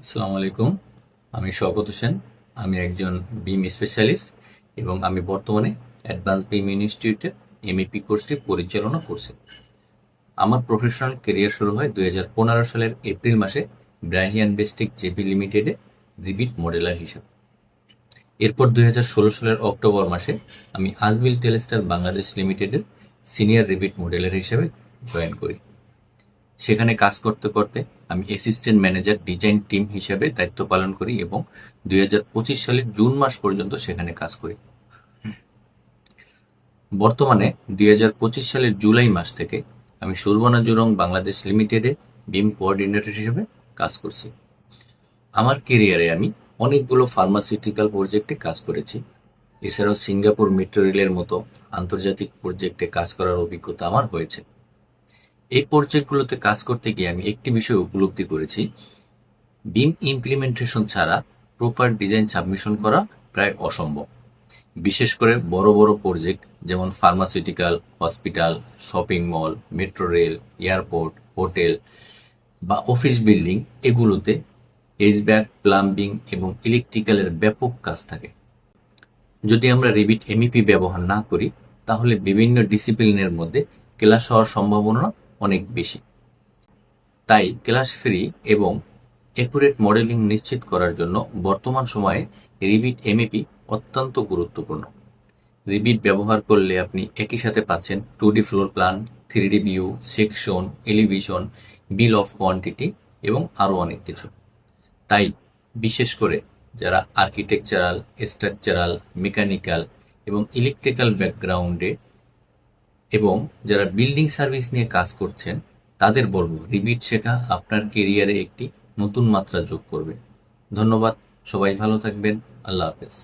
আসসালামু আলাইকুম। আমি শওকত হোসেন। আমি একজন বিম স্পেশালিস্ট এবং আমি বর্তমানে অ্যাডভান্স বিম ইনস্টিটিউটের এমইপি কোর্সটি পরিচালনা করছি। আমার প্রফেশনাল ক্যারিয়ার শুরু হয় 2015 সালের এপ্রিল মাসে ব্রাহিয়ান বেস্টিক জেপি লিমিটেডে রিবিট মডেলার হিসেবে। এরপর 2016 সালের অক্টোবর মাসে আমি আজমিল টেলিস্টার বাংলাদেশ লিমিটেডের সিনিয়র রিবিট মডেলার হিসেবে জয়েন করি। সেখানে কাজ করতে করতে আমি অ্যাসিস্ট্যান্ট ম্যানেজার ডিজাইন টিম হিসেবে দায়িত্ব পালন করি এবং 2025 সালের জুন মাস পর্যন্ত সেখানে কাজ করি। বর্তমানে 2025 সালের জুলাই মাস থেকে আমি সুরবানা জুরং বাংলাদেশ লিমিটেডে বিম কোঅর্ডিনেটর হিসেবে কাজ করছি। আমার কেরিয়ারে আমি অনেকগুলো ফার্মাসিউটিক্যাল প্রজেক্টে কাজ করেছি। এছাড়াও সিঙ্গাপুর মেট্রো রেলের মতো আন্তর্জাতিক প্রজেক্টে কাজ করার অভিজ্ঞতা আমার হয়েছে। এই প্রজেক্টগুলোতে কাজ করতে গিয়ে আমি একটি বিষয় উপলব্ধি করেছি, বিম ইমপ্লিমেন্টেশন ছাড়া প্রপার ডিজাইন সাবমিশন করা প্রায় অসম্ভব। বিশেষ করে বড় বড় প্রজেক্ট যেমন pharmaceutical, hospital, shopping mall, metro rail, airport, hotel বা অফিস বিল্ডিং, এগুলোতে এইচভ্যাক, প্লাম্বিং এবং ইলেকট্রিক্যালের ব্যাপক কাজ থাকে। যদি আমরা রিবিট এমইপি ব্যবহার না করি তাহলে বিভিন্ন ডিসিপ্লিনের মধ্যে ক্লাশ হওয়ার সম্ভাবনা অনেক বেশি। তাই ক্লাশ ফ্রি এবং অ্যাকুরেট মডেলিং নিশ্চিত করার জন্য বর্তমান সময়ে রিবিট এমইপি অত্যন্ত গুরুত্বপূর্ণ। রিবিট ব্যবহার করলে আপনি একই সাথে পাচ্ছেন 2D floor plan, 3D view, section, elevation, bill of quantity এবং আরও অনেক কিছু। তাই বিশেষ করে যারা আর্কিটেকচারাল, স্ট্রাকচারাল, মেকানিক্যাল এবং ইলেকট্রিক্যাল ব্যাকগ্রাউন্ডে এবং যারা বিল্ডিং সার্ভিস নিয়ে কাজ করছেন তাদের বলবো রিবিট শেখা আপনার কেরিয়ারে একটি নতুন মাত্রা যোগ করবে। ধন্যবাদ। সবাই ভালো থাকবেন। আল্লাহ হাফেজ।